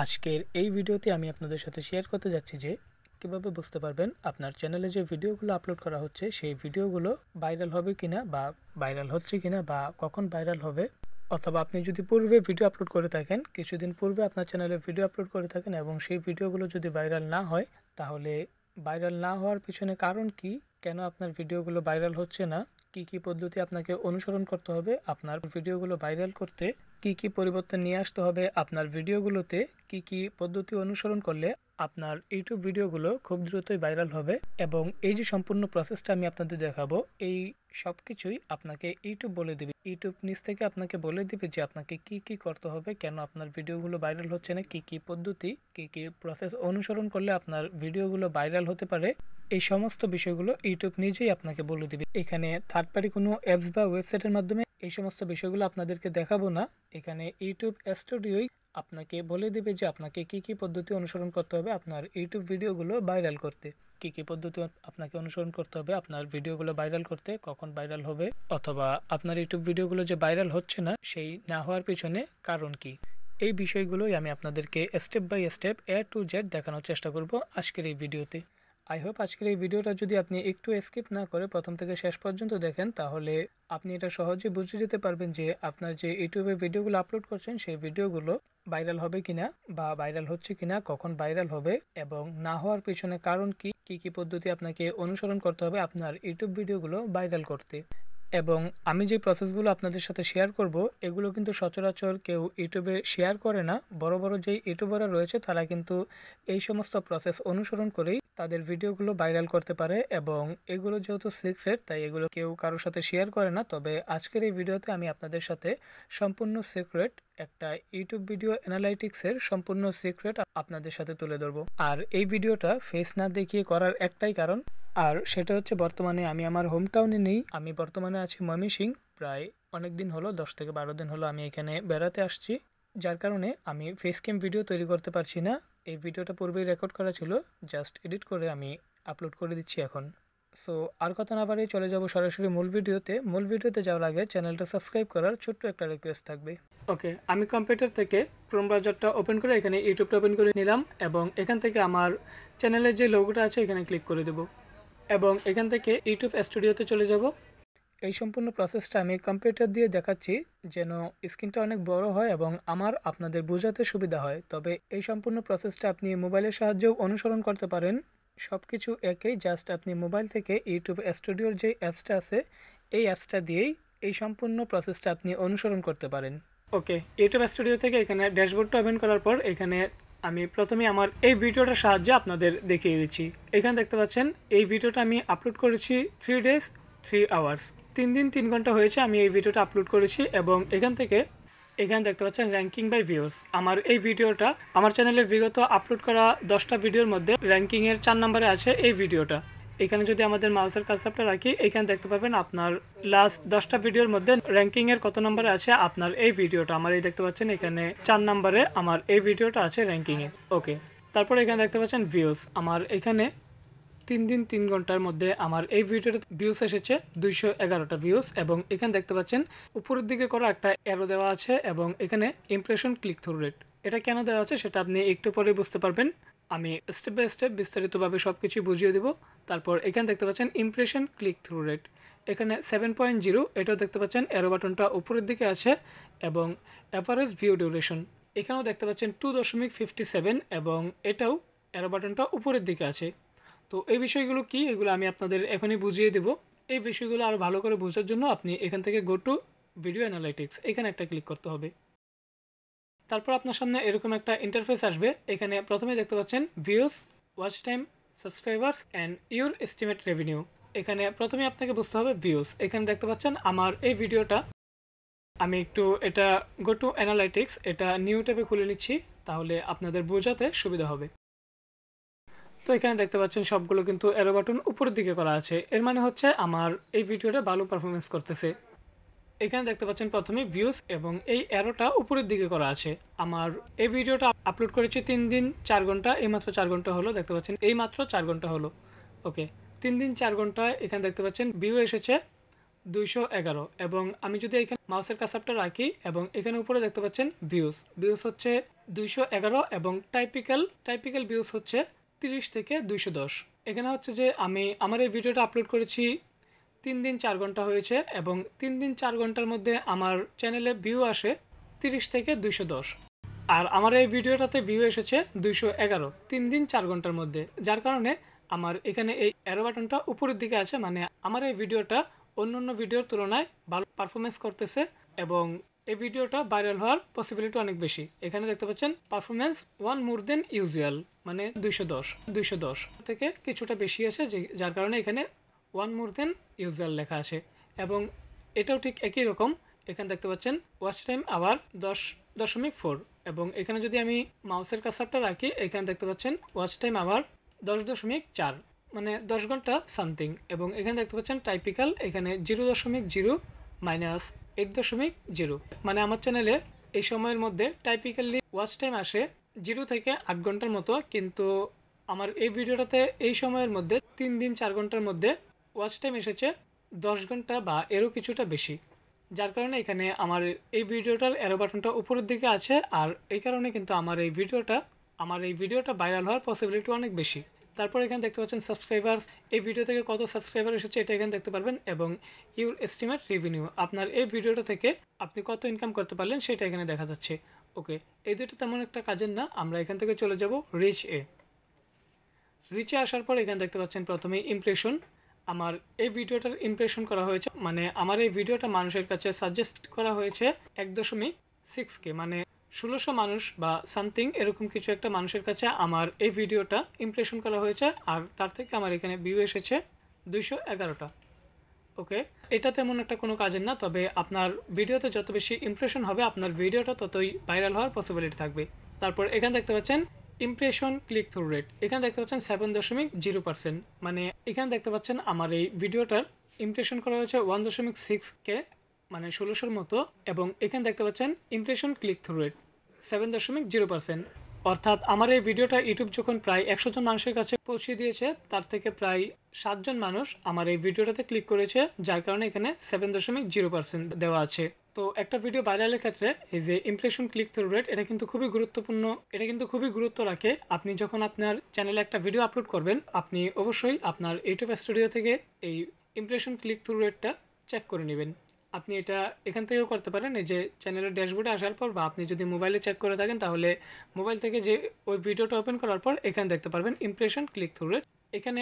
আজকের এই ভিডিওতে আমি আপনাদের সাথে শেয়ার করতে যাচ্ছি যে কিভাবে বুঝতে পারবেন আপনার চ্যানেলে যে ভিডিওগুলো আপলোড করা হচ্ছে সেই ভিডিওগুলো ভাইরাল হবে কিনা বা ভাইরাল হচ্ছে কিনা বা কখন ভাইরাল হবে। অথবা আপনি যদি পূর্বে ভিডিও আপলোড করে থাকেন, কিছুদিন পূর্বে আপনার চ্যানেলে ভিডিও আপলোড করে থাকেন এবং সেই ভিডিওগুলো যদি ভাইরাল না হয়, তাহলে ভাইরাল না হওয়ার পিছনে কারণ কি, কেন আপনার ভিডিওগুলো ভাইরাল হচ্ছে না, কি কি পদ্ধতি আপনাকে অনুসরণ করতে হবে আপনার ভিডিওগুলো ভাইরাল করতে, কি কি পরিবর্তন নিয়ে আসতে হবে আপনার ভিডিওগুলোতে, কি কি পদ্ধতি অনুসরণ করলে আপনার ইউটিউব ভিডিওগুলো খুব দ্রুতই ভাইরাল হবে। এবং এই যে সম্পূর্ণ প্রসেসটা আমি আপনাদের দেখাবো, এই সব কিছুই আপনাকে ইউটিউব বলে দিবে। ইউটিউব নিজ থেকে আপনাকে বলে দিবে যে আপনাকে কি কি করতে হবে, কেন আপনার ভিডিওগুলো ভাইরাল হচ্ছে না, কি কি পদ্ধতি, কি কি প্রসেস অনুসরণ করলে আপনার ভিডিওগুলো ভাইরাল হতে পারে। এই সমস্ত বিষয়গুলো ইউটিউব নিজেই আপনাকে বলে দিবে। এখানে থার্ড পার্টি কোনো অ্যাপস বা ওয়েবসাইটের মাধ্যমে এই সমস্ত বিষয়গুলো আপনাদেরকে দেখাবো না। এখানে ইউটিউব স্টুডিওই আপনাকে বলে দিবে যে আপনাকে কি কি পদ্ধতি অনুসরণ করতে হবে আপনার ইউটিউব ভিডিওগুলো ভাইরাল করতে, কি কি পদ্ধতি আপনাকে অনুসরণ করতে হবে আপনার ভিডিওগুলো ভাইরাল করতে, কখন ভাইরাল হবে, অথবা আপনার ইউটিউব ভিডিওগুলো যে ভাইরাল হচ্ছে না সেই না হওয়ার পিছনে কারণ কি। এই বিষয়গুলোই আমি আপনাদেরকে step by step A to Z দেখানোর চেষ্টা করব আজকের এই ভিডিওতে। আই হোপ আজকের এই ভিডিওটা যদি আপনি একটু স্কিপ না করে প্রথম থেকে শেষ পর্যন্ত দেখেন, তাহলে আপনি এটা সহজে বুঝে যেতে পারবেন যে আপনার যে ইউটিউবে ভিডিওগুলো আপলোড করছেন সেই ভিডিওগুলো ভাইরাল হবে কিনা বা ভাইরাল হচ্ছে কিনা, কখন ভাইরাল হবে এবং না হওয়ার পিছনে কারণ কি, কি কি পদ্ধতি আপনাকে অনুসরণ করতে হবে আপনার ইউটিউব ভিডিওগুলো ভাইরাল করতে। এবং আমি যে প্রসেসগুলো আপনাদের সাথে শেয়ার করব, এগুলো কিন্তু সচরাচর কেউ ইউটিউবে শেয়ার করে না। বড় বড় যেই ইউটিউবাররা রয়েছে তারা কিন্তু এই সমস্ত প্রসেস অনুসরণ করেই তাদের ভিডিওগুলো ভাইরাল করতে পারে, এবং এগুলো যেহেতু সিক্রেট তাই এগুলো কেউ কারোর সাথে শেয়ার করে না। তবে আজকের এই ভিডিওতে আমি আপনাদের সাথে সম্পূর্ণ সিক্রেট একটা ইউটিউব ভিডিও অ্যানালাইটিক্সের সম্পূর্ণ সিক্রেট আপনাদের সাথে তুলে ধরবো। আর এই ভিডিওটা ফেস না দেখিয়ে করার একটাই কারণ, আর সেটা হচ্ছে বর্তমানে আমি আমার হোম টাউনে নেই। আমি বর্তমানে আছি ময়মনসিংহ। প্রায় অনেক দিন হলো, 10 থেকে 12 দিন হলো আমি এখানে বেড়াতে আসছি, যার কারণে আমি ফেস ক্যাম ভিডিও তৈরি করতে পারছি না। এই ভিডিওটা পূর্বেই রেকর্ড করা ছিল, জাস্ট এডিট করে আমি আপলোড করে দিচ্ছি এখন। সো আর কথা না বাড়িয়ে চলে যাব সরাসরি মূল ভিডিওতে। মূল ভিডিওতে যাওয়ার আগে চ্যানেলটা সাবস্ক্রাইব করার ছোট্ট একটা রিকোয়েস্ট থাকবে। ওকে, আমি কম্পিউটার থেকে ক্রোম ব্রাউজারটা ওপেন করে এখানে ইউটিউবটা ওপেন করে নিলাম এবং এখান থেকে আমার চ্যানেলের যে লোগোটা আছে এখানে ক্লিক করে দেবো এবং এখান থেকে ইউটিউব স্টুডিওতে চলে যাব। এই সম্পূর্ণ প্রসেসটা আমি কম্পিউটার দিয়ে দেখাচ্ছি যেন স্ক্রিনটা অনেক বড় হয় এবং আমার আপনাদের বোঝাতে সুবিধা হয়। তবে এই সম্পূর্ণ প্রসেসটা আপনি মোবাইলের সাহায্যেও অনুসরণ করতে পারেন। সব কিছু একই, জাস্ট আপনি মোবাইল থেকে ইউটিউব স্টুডিওর যে অ্যাপসটা আছে এই অ্যাপসটা দিয়েই এই সম্পূর্ণ প্রসেসটা আপনি অনুসরণ করতে পারেন। ওকে, ইউটিউব স্টুডিও থেকে এখানে ড্যাশবোর্ডটা ওপেন করার পর এখানে আমি প্রথমে আমার এই ভিডিওটার সাহায্যে আপনাদের দেখিয়ে দিচ্ছি। এখানে দেখতে পাচ্ছেন এই ভিডিওটা আমি আপলোড করেছি 3 days 3 hours, 3 দিন 3 ঘন্টা হয়েছে আমি এই ভিডিওটা আপলোড করেছি। এবং এখানে দেখতে পাচ্ছেন র্যাঙ্কিং বাই ভিউস। আমার এই ভিডিওটা আমার চ্যানেলে বিগত আপলোড করা 10টা ভিডিওর মধ্যে র্যাঙ্কিংয়ের 4 নম্বরে আছে এই ভিডিওটা। এখানে যদি আমাদের মাউসের কার্সারটা রাখি, এখানে দেখতে পাবেন আপনার লাস্ট 10টা ভিডিওর মধ্যে র্যাঙ্কিংয়ের কত নম্বরে আছে আপনার এই ভিডিওটা। আমার এই দেখতে পাচ্ছেন এখানে 4 নম্বরে আমার এই ভিডিওটা আছে র্যাঙ্কিংয়ে। ওকে, তারপর এখানে দেখতে পাচ্ছেন ভিউস। আমার এখানে 3 দিন 3 ঘন্টার মধ্যে আমার এই ভিডিওতে ভিউস এসেছে 211টা ভিউস। এবং এখানে দেখতে পাচ্ছেন উপরের দিকে করা একটা অ্যারো দেওয়া আছে এবং এখানে ইমপ্রেশন ক্লিক থ্রু রেট। এটা কেন দেওয়া আছে সেটা আপনি একটু পরে বুঝতে পারবেন, আমি স্টেপ বাই স্টেপ বিস্তারিতভাবে সব কিছু বুঝিয়ে দেবো। তারপর এখানে দেখতে পাচ্ছেন ইমপ্রেশন ক্লিক থ্রু রেট, এখানে 7.0, এটাও দেখতে পাচ্ছেন অ্যারো বাটনটা উপরের দিকে আছে। এবং অ্যাভারেজ ভিউ ডিউরেশন এখানেও দেখতে পাচ্ছেন 2.57 এবং এটাও অ্যারো বাটনটা উপরের দিকে আছে। তো এই বিষয়গুলো কি, এগুলো আমি আপনাদের এখনই বুঝিয়ে দেব। এই বিষয়গুলো আরও ভালো করে বোঝার জন্য আপনি এখান থেকে গো টু ভিডিও অ্যানালাইটিক্স এখানে একটা ক্লিক করতে হবে। তারপর আপনার সামনে এরকম একটা ইন্টারফেস আসবে। এখানে প্রথমে দেখতে পাচ্ছেন views, watch time, subscribers and your estimate revenue. এখানে প্রথমে আপনাকে বুঝতে হবে ভিউস। এখানে দেখতে পাচ্ছেন আমার এই ভিডিওটা, আমি একটু এটা গো টু অ্যানালাইটিক্স এটা নিউ ট্যাবে খুলে নিচ্ছি, তাহলে আপনাদের বোঝাতে সুবিধা হবে। তো এখানে দেখতে পাচ্ছেন সবগুলো কিন্তু অ্যারো বাটন উপরের দিকে করা আছে, এর মানে হচ্ছে আমার এই ভিডিওটা ভালো পারফরমেন্স করতেছে। এখানে দেখতে পাচ্ছেন প্রথমে ভিউস এবং এই অ্যারোটা উপরের দিকে করা আছে। আমার এই ভিডিওটা আপলোড করেছি 3 দিন 4 ঘন্টা, এইমাত্র 4 ঘন্টা হলো, দেখতে পাচ্ছেন এইমাত্র 4 ঘন্টা হলো। ওকে, 3 দিন 4 ঘন্টায় এখানে দেখতে পাচ্ছেন ভিউ এসেছে 211 এবং আমি যদি এখানে মাউসের কার্সারটা রাখি এবং এখানে উপরে দেখতে পাচ্ছেন ভিউজ হচ্ছে 211 এবং টাইপিক্যাল ভিউজ হচ্ছে 30 থেকে 210। এখানে হচ্ছে যে আমি আমার এই ভিডিওটা আপলোড করেছি 3 দিন 4 ঘন্টা হয়েছে এবং 3 দিন 4 ঘন্টার মধ্যে আমার চ্যানেলে ভিউ আসে 30 থেকে 210 আর আমার এই ভিডিওটাতে ভিউ এসেছে 211 3 দিন 4 ঘন্টার মধ্যে, যার কারণে আমার এখানে এই অ্যারো বাটনটা উপরের দিকে আছে, মানে আমার এই ভিডিওটা অন্যান্য ভিডিওর তুলনায় ভালো পারফরমেন্স করতেছে এবং এই ভিডিওটা ভাইরাল হওয়ার পসিবিলিটি অনেক বেশি। এখানে দেখতে পাচ্ছেন পারফরমেন্স 1 মোর দেন ইউজুয়াল, মানে 210 থেকে কিছুটা বেশি আছে, যার কারণে এখানে 1 মোর দেন ইউজুয়াল লেখা আছে এবং এটাও ঠিক একই রকম। এখানে দেখতে পাচ্ছেন ওয়াচ টাইম আওয়ার 10.4 এবং এখানে যদি আমি মাউসের কার্সারটা রাখি এখানে দেখতে পাচ্ছেন ওয়াচ টাইম আওয়ার 10.4 মানে 10 ঘন্টা সামথিং এবং এখানে দেখতে পাচ্ছেন টাইপিক্যাল এখানে 0.0 মাইনাস 8.0 মানে আমার চ্যানেলে এই সময়ের মধ্যে টাইপিক্যালি ওয়াচ টাইম আসে 0 থেকে 8 ঘন্টার মতো, কিন্তু আমার এই ভিডিওটাতে এই সময়ের মধ্যে 3 দিন 4 ঘন্টার মধ্যে ওয়াচ টাইম এসেছে 10 ঘন্টা বা এরও কিছুটা বেশি, যার কারণে এখানে আমার এই ভিডিওটার অ্যারো বাটনটা উপরের দিকে আছে আর এই কারণে কিন্তু আমার এই ভিডিওটা ভাইরাল হওয়ার পসিবিলিটি অনেক বেশি। তারপর এখানে দেখতে পাচ্ছেন সাবস্ক্রাইবার্স, এই ভিডিও থেকে কত সাবস্ক্রাইবার এসেছে এটা এখানে দেখতে পারবেন এবং ইউর এস্টিমেট রেভিনিউ, আপনার এই ভিডিওটা থেকে আপনি কত ইনকাম করতে পারলেন সেটা এখানে দেখা যাচ্ছে। ওকে, এই দুটো তেমন একটা কাজের না, আমরা এখান থেকে চলে যাব রিচে আসার পর এখানে দেখতে পাচ্ছেন প্রথমে ইমপ্রেশন। আমার এই ভিডিওটার ইমপ্রেশন করা হয়েছে, মানে আমার এই ভিডিওটা মানুষের কাছে সাজেস্ট করা হয়েছে 1.6K, মানে 1600 মানুষ বা সামথিং এরকম কিছু একটা মানুষের কাছে আমার এই ভিডিওটা ইমপ্রেশন করা হয়েছে আর তার থেকে আমার এখানে ভিউ এসেছে 211টা। ওকে, এটা তেমন একটা কোনো কাজের না, তবে আপনার ভিডিওতে যত বেশি ইমপ্রেশন হবে আপনার ভিডিওটা ততই ভাইরাল হওয়ার পসিবিলিটি থাকবে। তারপর এখানে দেখতে পাচ্ছেন ইমপ্রেশন ক্লিক থ্রু রেট, এখানে দেখতে পাচ্ছেন 7.0%, মানে এখানে দেখতে পাচ্ছেন আমার এই ভিডিওটার ইমপ্রেশন করা হয়েছে 1.6K মানে 1600-র মতো এবং এখানে দেখতে পাচ্ছেন ইমপ্রেশন ক্লিক থ্রু রেট 7.0%, অর্থাৎ আমার এই ভিডিওটা ইউটিউব যখন প্রায় 100 জন মানুষের কাছে পৌঁছে দিয়েছে তার থেকে প্রায় 7 জন মানুষ আমার এই ভিডিওটাতে ক্লিক করেছে, যার কারণে এখানে 7.0% দেওয়া আছে। তো একটা ভিডিও ভাইরালের ক্ষেত্রে এই যে ইমপ্রেশন ক্লিক থ্রু রেট এটা কিন্তু খুবই গুরুত্বপূর্ণ, এটা কিন্তু খুবই গুরুত্ব রাখে। আপনি যখন আপনার চ্যানেলে একটা ভিডিও আপলোড করবেন আপনি অবশ্যই আপনার ইউটিউব স্টুডিও থেকে এই ইমপ্রেশন ক্লিক থ্রু রেটটা চেক করে নেবেন। আপনি এটা এখান থেকেও করতে পারেন, এই যে চ্যানেলের ড্যাশবোর্ডে আসার পর বা আপনি যদি মোবাইলে চেক করে থাকেন তাহলে মোবাইল থেকে যে ওই ভিডিওটা ওপেন করার পর এখানে দেখতে পারবেন ইমপ্রেশন ক্লিক থ্রু রেট। এখানে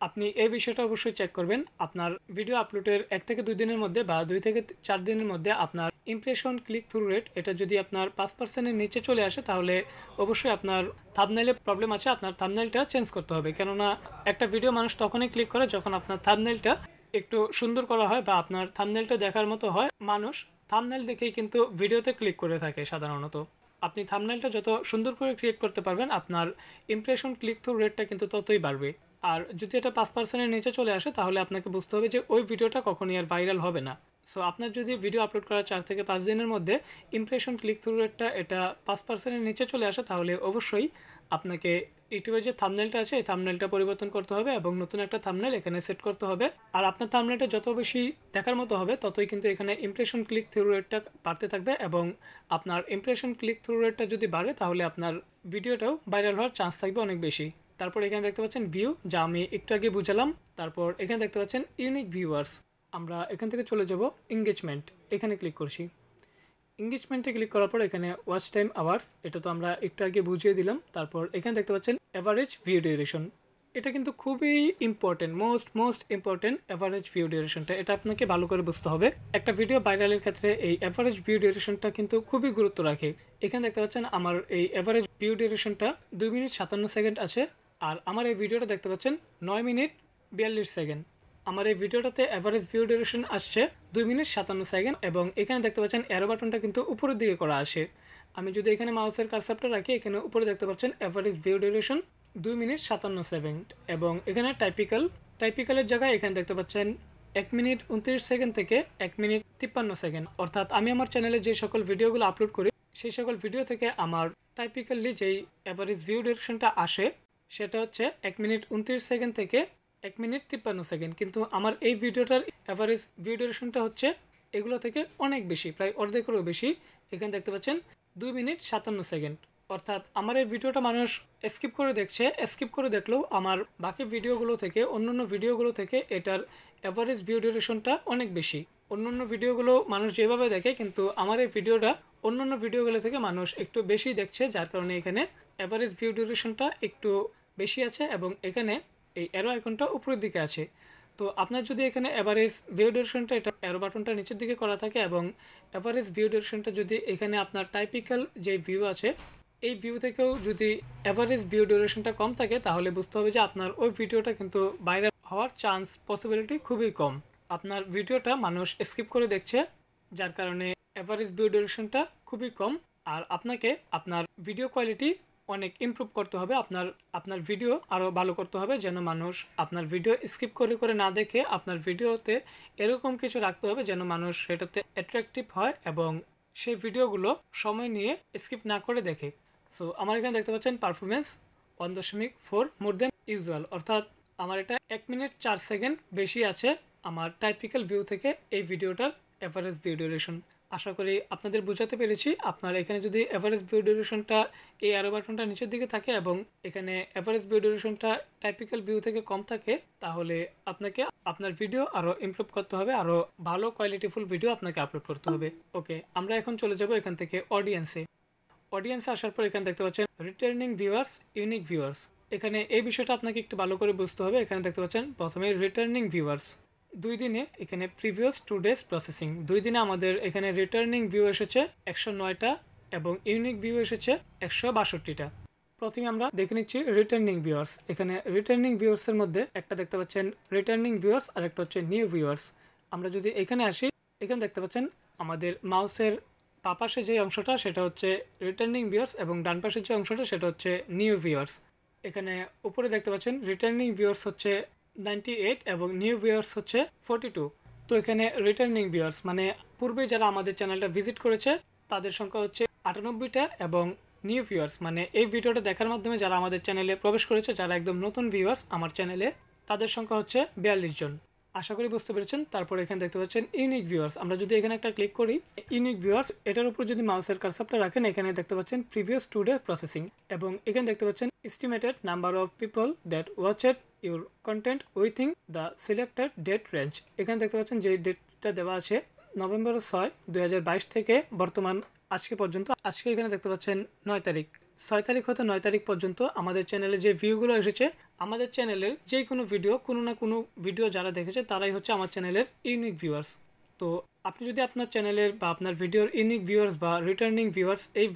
আপনি এই বিষয়টা অবশ্যই চেক করবেন, আপনার ভিডিও আপলোডের 1 থেকে 2 দিনের মধ্যে বা 2 থেকে 4 দিনের মধ্যে আপনার ইমপ্রেশন ক্লিক থ্রু রেট এটা যদি আপনার 5%-এর নিচে চলে আসে তাহলে অবশ্যই আপনার থাম্বনেইলে প্রবলেম আছে, আপনার থাম্বনেইলটা চেঞ্জ করতে হবে। কেননা একটা ভিডিও মানুষ তখনই ক্লিক করে যখন আপনার থাম্বনেইলটা একটু সুন্দর করা হয় বা আপনার থাম্বনেইলটা দেখার মতো হয়। মানুষ থাম্বনেইল দেখেই কিন্তু ভিডিওতে ক্লিক করে থাকে সাধারণত। আপনি থাম্বনেইলটা যত সুন্দর করে ক্রিয়েট করতে পারবেন আপনার ইমপ্রেশন ক্লিক থ্রু রেটটা কিন্তু ততই বাড়বে। আর যদি এটা 5%-এর নিচে চলে আসে তাহলে আপনাকে বুঝতে হবে যে ওই ভিডিওটা কখনই আর ভাইরাল হবে না। সো আপনার যদি ভিডিও আপলোড করার 4 থেকে 5 দিনের মধ্যে ইমপ্রেশন ক্লিক থ্রু রেটটা এটা 5%-এর নিচে চলে আসে তাহলে অবশ্যই আপনাকে ইউটিউবের যে থাম্বনেইলটা আছে এই থাম্বনেইলটা পরিবর্তন করতে হবে এবং নতুন একটা থাম্বনেইল এখানে সেট করতে হবে। আর আপনার থাম্বনেইলটা যত বেশি দেখার মতো হবে ততই কিন্তু এখানে ইমপ্রেশন ক্লিক থ্রু রেটটা বাড়তে থাকবে এবং আপনার ইমপ্রেশন ক্লিক থ্রু রেটটা যদি বাড়ে তাহলে আপনার ভিডিওটাও ভাইরাল হওয়ার চান্স থাকবে অনেক বেশি। তারপর এখানে দেখতে পাচ্ছেন ভিউ, যা আমি একটু আগে বুঝালাম। তারপর এখানে দেখতে পাচ্ছেন ইউনিক ভিউয়ার্স, আমরা এখান থেকে চলে যাব এঙ্গেজমেন্ট, এখানে ক্লিক করছি। এঙ্গেজমেন্টে ক্লিক করার পর এখানে ওয়াচ টাইম আওয়ার্স, এটা তো আমরা একটু আগে বুঝিয়ে দিলাম। তারপর এখানে দেখতে পাচ্ছেন এভারেজ ভিউ ডিউরেশন, এটা কিন্তু খুবই important, most important average view ডিউরেশনটা, এটা আপনাকে ভালো করে বুঝতে হবে। একটা ভিডিও ভাইরালের ক্ষেত্রে এই এভারেজ ভিউ ডিউরেশনটা কিন্তু খুবই গুরুত্ব রাখে। এখানে দেখতে পাচ্ছেন আমার এই এভারেজ ভিউ ডিউরেশনটা 2 মিনিট 57 সেকেন্ড আছে আর আমার এই ভিডিওটা দেখতে পাচ্ছেন 9 মিনিট 42 সেকেন্ড। আমার এই ভিডিওটাতে এভারেজ ভিউ ডিউরেশন আসছে 2 মিনিট 57 সেকেন্ড এবং এখানে দেখতে পাচ্ছেন অ্যারো বাটনটা কিন্তু উপরের দিকে করা আসে। আমি যদি এখানে মাউসের কার্সারটা রাখি এখানে উপরে দেখতে পাচ্ছেন average view duration 2 minute 57 second এবং এখানে টাইপিক্যালের জায়গায় এখানে দেখতে পাচ্ছেন 1 মিনিট 29 সেকেন্ড থেকে 1 মিনিট 53 সেকেন্ড। অর্থাৎ আমি আমার চ্যানেলে যে সকল ভিডিওগুলো আপলোড করি সেই সকল ভিডিও থেকে আমার টাইপিক্যালি যেই এভারেজ ভিউ ডিউরেশনটা আসে সেটা হচ্ছে 1 মিনিট 29 সেকেন্ড থেকে 1 মিনিট 53 সেকেন্ড, কিন্তু আমার এই ভিডিওটার অ্যাভারেজ ভিউ ডিউরেশনটা হচ্ছে এগুলো থেকে অনেক বেশি, প্রায় অর্ধেকেরও বেশি। এখানে দেখতে পাচ্ছেন 2 মিনিট 57 সেকেন্ড। অর্থাৎ আমার এই ভিডিওটা মানুষ স্কিপ করে দেখছে। স্কিপ করে দেখলেও আমার বাকি ভিডিওগুলো থেকে, অন্যান্য ভিডিওগুলো থেকে এটার অ্যাভারেজ ভিউ ডিউরেশনটা অনেক বেশি। অন্যান্য ভিডিওগুলো মানুষ যেভাবে দেখে, কিন্তু আমার এই ভিডিওটা অন্যান্য ভিডিওগুলো থেকে মানুষ একটু বেশি দেখছে, যার কারণে এখানে অ্যাভারেজ ভিউ ডিউরেশনটা একটু বেশি আছে এবং এখানে এই অ্যারো আইকনটা উপরের দিকে আছে। তো আপনার যদি এখানে অ্যাভারেজ ভিউ ডিউরেশনটা, এটা অ্যারো বাটনটা নিচের দিকে করা থাকে এবং অ্যাভারেজ ভিউ ডিউরেশনটা যদি এখানে আপনার টাইপিক্যাল যে ভিউ আছে এই ভিউ থেকেও যদি অ্যাভারেজ ভিউ ডিউরেশনটা কম থাকে, তাহলে বুঝতে হবে যে আপনার ওই ভিডিওটা কিন্তু ভাইরাল হওয়ার চান্স, পসিবিলিটি খুবই কম। আপনার ভিডিওটা মানুষ স্কিপ করে দেখছে, যার কারণে অ্যাভারেজ ভিউ ডিউরেশনটা খুবই কম। আর আপনাকে আপনার ভিডিও কোয়ালিটি অনেক ইমপ্রুভ করতে হবে, আপনার ভিডিও আরও ভালো করতে হবে, যেন মানুষ আপনার ভিডিও স্কিপ করে করে না দেখে আপনার ভিডিওতে এরকম কিছু রাখতে হবে যেন মানুষ সেটাতে অ্যাট্রাকটিভ হয় এবং সেই ভিডিওগুলো সময় নিয়ে স্কিপ না করে দেখে। সো আমার এখানে দেখতে পাচ্ছেন পারফরমেন্স 1.4 মোর দেন ইউজুয়াল, অর্থাৎ আমার এটা 1 মিনিট 4 সেকেন্ড বেশি আছে আমার টাইপিক্যাল ভিউ থেকে এই ভিডিওটার অ্যাভারেজ ভিউ ডিউরেশন। আশা করি আপনাদের বোঝাতে পেরেছি। আপনার এখানে যদি অ্যাভারেজ ভিউ ডিউরেশনটা এই অ্যারো বাটনটা নিচের দিকে থাকে এবং এখানে অ্যাভারেজ ভিউ ডিউরেশনটা টাইপিক্যাল ভিউ থেকে কম থাকে, তাহলে আপনাকে আপনার ভিডিও আরও ইমপ্রুভ করতে হবে, আরও ভালো কোয়ালিটিফুল ভিডিও আপনাকে আপলোড করতে হবে। ওকে, আমরা এখন চলে যাব এখান থেকে অডিয়েন্সে আসার পর এখানে দেখতে পাচ্ছেন রিটার্নিং ভিউয়ার্স, ইউনিক ভিউয়ার্স। এখানে এই বিষয়টা আপনাকে একটু ভালো করে বুঝতে হবে। এখানে দেখতে পাচ্ছেন প্রথমে রিটার্নিং ভিউয়ার্স, 2 দিনে এখানে প্রিভিয়াস 2 ডেজ প্রসেসিং, 2 দিনে আমাদের এখানে রিটার্নিং ভিউ এসেছে 109টা এবং ইউনিক ভিউ এসেছে 162টা। প্রথমে আমরা দেখে নিচ্ছি রিটার্নিং ভিউয়ার্স। এখানে রিটার্নিং ভিউয়ার্সের মধ্যে একটা দেখতে পাচ্ছেন রিটার্নিং ভিউয়ার্স আর একটা হচ্ছে নিউ ভিউয়ার্স। আমরা যদি এখানে আসি, এখানে দেখতে পাচ্ছেন আমাদের মাউসের বাঁ পাশে যে অংশটা সেটা হচ্ছে রিটার্নিং ভিউয়ার্স এবং ডান পাশের যে অংশটা সেটা হচ্ছে নিউ ভিউয়ার্স। এখানে উপরে দেখতে পাচ্ছেন রিটার্নিং ভিউয়ার্স হচ্ছে 98 এবং নিউ ভিউয়ার্স হচ্ছে 42। তো এখানে রিটার্নিং ভিউয়ার্স মানে পূর্বে যারা আমাদের চ্যানেলটা ভিজিট করেছে তাদের সংখ্যা হচ্ছে 98টা এবং নিউ ভিউয়ার্স মানে এই ভিডিওটা দেখার মাধ্যমে যারা আমাদের চ্যানেলে প্রবেশ করেছে, যারা একদম নতুন ভিউয়ার্স আমার চ্যানেলে, তাদের সংখ্যা হচ্ছে 42 জন। আশা করি বুঝতে পেরেছেন। তারপর এখানে দেখতে পাচ্ছেন ইউনিক ভিউয়ার্স। আমরা যদি এখানে একটা ক্লিক করি, ইউনিক ভিউয়ার্স এটার উপর যদি মাউসের কারসারটা রাখেন, এখানে দেখতে পাচ্ছেন প্রিভিয়াস 2 ডে প্রসেসিং এবং এখানে দেখতে পাচ্ছেন estimated number of people that watched your content within the selected date range. এখানে দেখতে পাচ্ছেন যে ডেটটা দেওয়া আছে নভেম্বর 6, 2022 থেকে বর্তমান আজকে পর্যন্ত। আজকে এখানে দেখতে পাচ্ছেন 9 তারিখ, 6 তারিখ হতে 9 তারিখ পর্যন্ত আমাদের চ্যানেলে যে ভিউগুলো এসেছে, আমাদের চ্যানেলের যে কোনো ভিডিও, কোনো না কোনো ভিডিও যারা দেখেছে তারাই হচ্ছে আমার চ্যানেলের ইউনিক ভিউয়ার্স। তো আপনি যদি আপনার চ্যানেলের বা আপনার ভিডিওর ইউনিক ভিউয়ার্স বা রিটার্নিং ভিউয়ার্স এই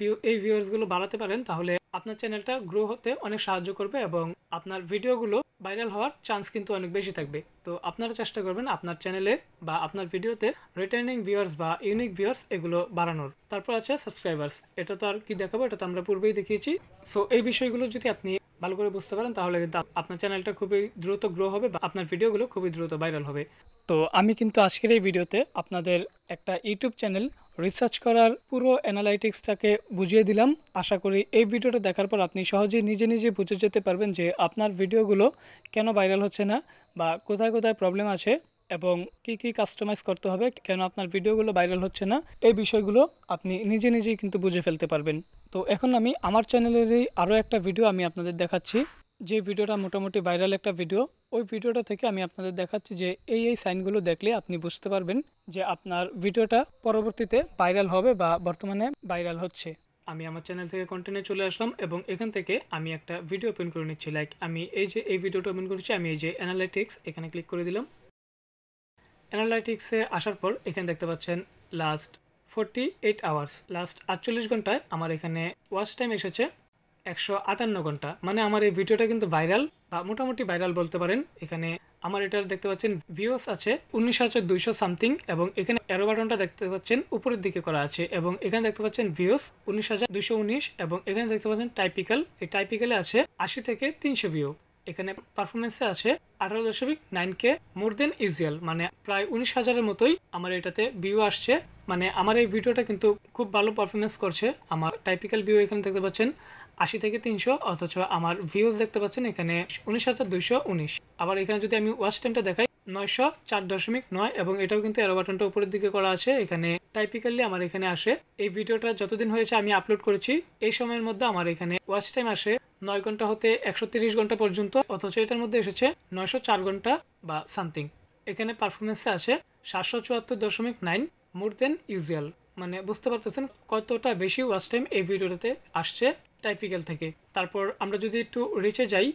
ভিউয়ার্সগুলো বাড়াতে পারেন, তাহলে আপনার চ্যানেলটা গ্রো হতে অনেক সাহায্য করবে এবং আপনার ভিডিওগুলো ভাইরাল হওয়ার চান্স কিন্তু অনেক বেশি থাকবে। তো আপনারা চেষ্টা করবেন আপনার চ্যানেলে বা আপনার ভিডিওতে রিটার্নিং ভিউয়ার্স বা ইউনিক ভিউয়ার্স এগুলো বাড়ানোর। তারপর আছে সাবস্ক্রাইবার্স। এটা তো আর কি দেখাবো, এটা তো আমরা পূর্বেই দেখিয়েছি। সো এই বিষয়গুলো যদি আপনি ভালো করে বুঝতে পারেন, তাহলে কিন্তু আপনার চ্যানেলটা খুবই দ্রুত গ্রো হবে বা আপনার ভিডিওগুলো খুবই দ্রুত ভাইরাল হবে। তো আমি কিন্তু আজকের এই ভিডিওতে আপনাদের একটা ইউটিউব চ্যানেল রিসার্চ করার পুরো অ্যানালাইটিক্সটাকে বুঝিয়ে দিলাম। আশা করি এই ভিডিওটা দেখার পর আপনি সহজেই নিজে নিজে বুঝে যেতে পারবেন যে আপনার ভিডিওগুলো কেন ভাইরাল হচ্ছে না বা কোথায় কোথায় প্রবলেম আছে এবং কি কি কাস্টমাইজ করতে হবে, কেন আপনার ভিডিওগুলো ভাইরাল হচ্ছে না, এই বিষয়গুলো আপনি নিজে নিজেই কিন্তু বুঝে ফেলতে পারবেন। তো এখন আমি আমার চ্যানেলেরই আরও একটা ভিডিও আমি আপনাদের দেখাচ্ছি, যে ভিডিওটা মোটামুটি ভাইরাল একটা ভিডিও। ওই ভিডিওটা থেকে আমি আপনাদের দেখাচ্ছি যে এই সাইনগুলো দেখলে আপনি বুঝতে পারবেন যে আপনার ভিডিওটা পরবর্তীতে ভাইরাল হবে বা বর্তমানে ভাইরাল হচ্ছে। আমি আমার চ্যানেল থেকে কন্টেন্টে চলে আসলাম এবং এখান থেকে আমি একটা ভিডিও ওপেন করে নিচ্ছি। লাইক আমি এই ভিডিওটা ওপেন করেছি, আমি এই যে অ্যানালাইটিক্স এখানে ক্লিক করে দিলাম। অ্যানালাইটিক্সে আসার পর এখানে দেখতে পাচ্ছেন লাস্ট 48 আওয়ার্স, লাস্ট 48 ঘন্টায় আমার এখানে ওয়াচ টাইম এসেছে 158 ঘন্টা। মানে আমার এই ভিডিওটা কিন্তু ভাইরাল বা মোটামুটি ভাইরাল বলতে পারেন। এখানে আমার এটা দেখতে পাচ্ছেন ভিউস আছে 19,200 সামথিং এবং এখানে অ্যারো বাটনটা দেখতে পাচ্ছেন উপরের দিকে করা আছে এবং এখানে দেখতে পাচ্ছেন ভিউস 19,219 এবং এখানে দেখতে পাচ্ছেন টাইপিক্যাল, এই টাইপিক্যালে আছে 80 থেকে 300 ভিউ। এখানে পারফরমেন্সে আছে 18.9K মোর দেন ইউজুয়াল, মানে প্রায় 19,000-এর মতোই আমার এটাতে ভিউ আসছে। মানে আমার এই ভিডিওটা কিন্তু খুব ভালো পারফরমেন্স করছে। আমার টাইপিক্যাল ভিউ এখানে দেখতে পাচ্ছেন 80 থেকে 300, অথচ আমার ভিউজ দেখতে পাচ্ছেন এখানে 19,219। আবার এখানে যদি আমি ওয়াচ টাইমটা দেখাই 904.9 এবং এটাও কিন্তু অ্যারো বাটনটা উপরের দিকে করা আছে। এখানে টাইপিক্যালি আমার এখানে আসে এই ভিডিওটা যতদিন হয়েছে আমি আপলোড করেছি এই সময়ের মধ্যে আমার এখানে ওয়াচ টাইম আসে 9 ঘন্টা হতে 130 ঘন্টা পর্যন্ত, অথচ এটার মধ্যে এসেছে 904 ঘন্টা বা সামথিং। এখানে পারফরমেন্সে আছে 774.9 মোর দেন ইউজুয়াল, মানে বুঝতে পারতেছেন কতটা বেশি ওয়াচ টাইম এই ভিডিওটাতে আসছে টাইপিক্যাল থেকে। তারপর আমরা যদি একটু রিচে যাই,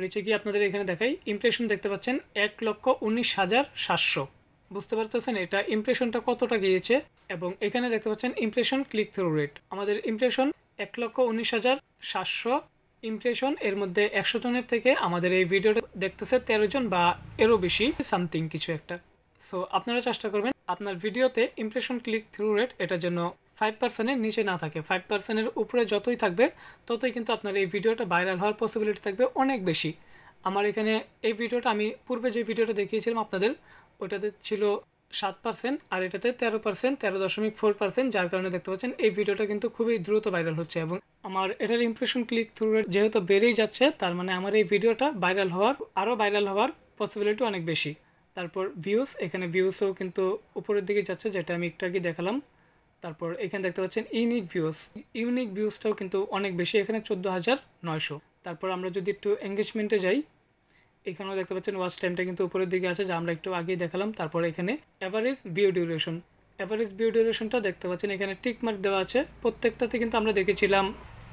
রিচে গিয়ে আপনাদের এখানে দেখাই ইমপ্রেশন দেখতে পাচ্ছেন 1,19,700। বুঝতে পারতেছেন এটা ইমপ্রেশনটা কতটা গিয়েছে। এবং এখানে দেখতে পাচ্ছেন ইমপ্রেশন ক্লিক থ্রু রেট, আমাদের ইমপ্রেশন 1,19,700 ইমপ্রেশন, এর মধ্যে 100 জনের থেকে আমাদের এই ভিডিওটা দেখতেছে 13 জন বা এরও বেশি সামথিং কিছু একটা। সো আপনারা চেষ্টা করবেন আপনার ভিডিওতে ইমপ্রেশন ক্লিক থ্রু রেট এটা যেন 5%-এর নিচে না থাকে। 5%-এর উপরে যতই থাকবে ততই কিন্তু আপনার এই ভিডিওটা ভাইরাল হওয়ার পসিবিলিটি থাকবে অনেক বেশি। আমার এখানে এই ভিডিওটা আমি পূর্বে যে ভিডিওটা দেখিয়েছিলাম আপনাদের ওটাতে ছিল 7% আর এটাতে 13%, 13.4%, যার কারণে দেখতে পাচ্ছেন এই ভিডিওটা কিন্তু খুবই দ্রুত ভাইরাল হচ্ছে। এবং আমার এটার ইমপ্রেশন ক্লিক থ্রু রেট যেহেতু বেড়েই যাচ্ছে, তার মানে আমার এই ভিডিওটা আরও ভাইরাল হওয়ার পসিবিলিটি অনেক বেশি। তারপর ভিউস, এখানে ভিউসও কিন্তু উপরের দিকে যাচ্ছে, যেটা আমি একটু আগে দেখালাম। তারপর এখানে দেখতে পাচ্ছেন ইউনিক ভিউসটাও কিন্তু অনেক বেশি, এখানে 14,900। তারপর আমরা যদি একটু এঙ্গেজমেন্টে যাই, এখানেও দেখতে পাচ্ছেন ওয়াচ টাইমটা কিন্তু উপরের দিকে আছে, যা আমরা একটু আগেই দেখালাম। তারপর এখানে অ্যাভারেজ ভিউ ডিউরেশনটা দেখতে পাচ্ছেন এখানে টিক মার্ক দেওয়া আছে। প্রত্যেকটাতে কিন্তু আমরা দেখেছিলাম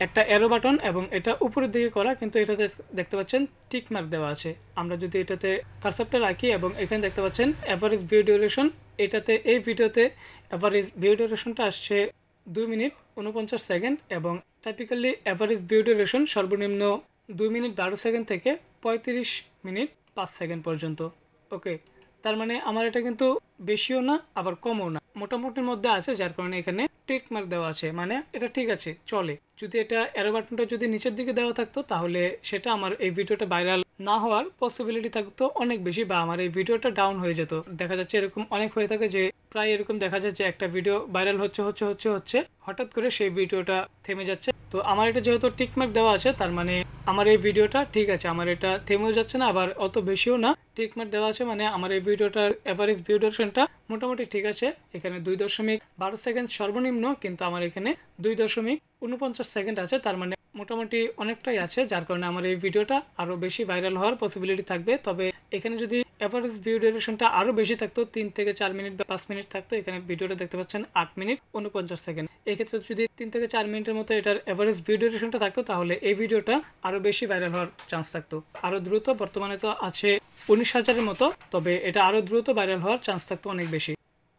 একটা অ্যারো বাটন এবং এটা উপরের দিকে করা, কিন্তু এটাতে দেখতে পাচ্ছেন টিক মার্ক দেওয়া আছে। আমরা যদি এটাতে কারসরটা রাখি এবং এখানে দেখতে পাচ্ছেন অ্যাভারেজ ভিউ ডিউরেশন, এটাতে এই ভিডিওতে অ্যাভারেজ ভিউ ডিউরেশনটা আসছে 2 মিনিট 49 সেকেন্ড এবং টাইপিক্যালি অ্যাভারেজ ভিউ ডিউরেশন সর্বনিম্ন 2 মিনিট 12 সেকেন্ড থেকে 35 মিনিট 5 সেকেন্ড পর্যন্ত। ওকে, তার মানে আমার এটা কিন্তু বেশিও না আবার কমও না, মোটামুটির মধ্যে আছে, যার কারণে এখানে টিক মার্ক দেওয়া আছে, মানে এটা ঠিক আছে, চলে। যদি এটা অ্যারো বাটনটা যদি নিচের দিকে দেওয়া থাকতো তাহলে সেটা আমার এই ভিডিওটা ভাইরাল না হওয়ার পসিবিলিটি থাকতো অনেক বেশি, বা আমার এই ভিডিওটা ডাউন হয়ে যেত। দেখা যাচ্ছে এরকম অনেক হয়ে থাকে যে প্রায় এরকম দেখা যাচ্ছে একটা ভিডিও ভাইরাল হচ্ছে হঠাৎ করে সেই ভিডিওটা থেমে যাচ্ছে। তো আমার এটা যেহেতু টিকমার্ক দেওয়া আছে, তার মানে আমার এই ভিডিওটা ঠিক আছে, আমার এটা থেমেও যাচ্ছে না আবার অত বেশিও না, টিকমার্ক দেওয়া আছে, মানে আমার এই ভিডিওটার এভারেজ ভিউ ডিউরেশনটা মোটামুটি ঠিক আছে। এখানে 2.12 সেকেন্ড সর্বনিম্ন, কিন্তু আমার এখানে 2.49 সেকেন্ড আছে, তার মানে মোটামুটি অনেকটাই আছে, যার কারণে আমার এই ভিডিওটা আরও বেশি ভাইরাল হওয়ার পসিবিলিটি থাকবে। তবে এখানে যদি এভারেজ ভিউ ডিউরেশনটা আরও বেশি থাকতো, 3 থেকে 4 মিনিট বা 5 মিনিট থাকতো, এখানে ভিডিওটা দেখতে পাচ্ছেন 8 মিনিট 49 সেকেন্ড। এক্ষেত্রে যদি 3 থেকে 4 মিনিটের মতো এটার এভারেজ ভিউ ডিউরেশনটা থাকতো তাহলে এই ভিডিওটা আরও বেশি ভাইরাল হওয়ার চান্স থাকতো, আরও দ্রুত। বর্তমানে তো আছে 19,000-এর মতো, তবে এটা আরও দ্রুত ভাইরাল হওয়ার চান্স থাকতো অনেক বেশি।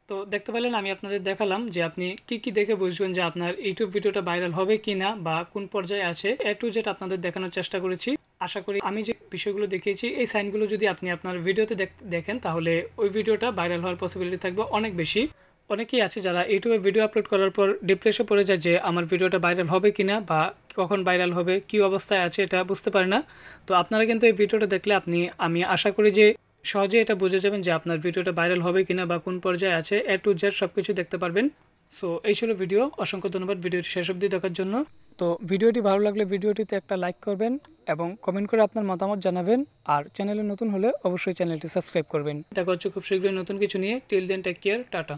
তো দেখতে পেলেন আমি আপনাদের দেখালাম যে আপনি কি দেখে বুঝবেন যে আপনার ইউটিউব ভিডিওটা ভাইরাল হবে কি না বা কোন পর্যায়ে আছে, A to Z আপনাদের দেখানোর চেষ্টা করেছি। আশা করি আমি যে বিষয়গুলো দেখিয়েছি এই সাইনগুলো যদি আপনি আপনার ভিডিওতে দেখেন তাহলে ওই ভিডিওটা ভাইরাল হওয়ার পসিবিলিটি থাকবে অনেক বেশি। অনেকেই আছে যারা ইউটিউবে ভিডিও আপলোড করার পর ডিপ্রেশনে পড়ে যায় যে আমার ভিডিওটা ভাইরাল হবে কিনা বা কখন ভাইরাল হবে, কী অবস্থায় আছে এটা বুঝতে পারে না। তো আপনারা কিন্তু এই ভিডিওটা দেখলে আমি আশা করি যে সহজে এটা বুঝে যাবেন যে আপনার ভিডিওটা ভাইরাল হবে কিনা বা কোন পর্যায়ে আছে, A to Z সব কিছু দেখতে পারবেন। সো এই ছিল ভিডিও, অসংখ্য ধন্যবাদ ভিডিওটি শেষ অবধি দেখার জন্য। তো ভিডিওটি ভালো লাগলে ভিডিওটিতে একটা লাইক করবেন এবং কমেন্ট করে আপনার মতামত জানাবেন, আর চ্যানেলে নতুন হলে অবশ্যই চ্যানেলটি সাবস্ক্রাইব করবেন। দেখা হচ্ছে খুব শীঘ্রই নতুন কিছু নিয়ে। Till then take care, tata.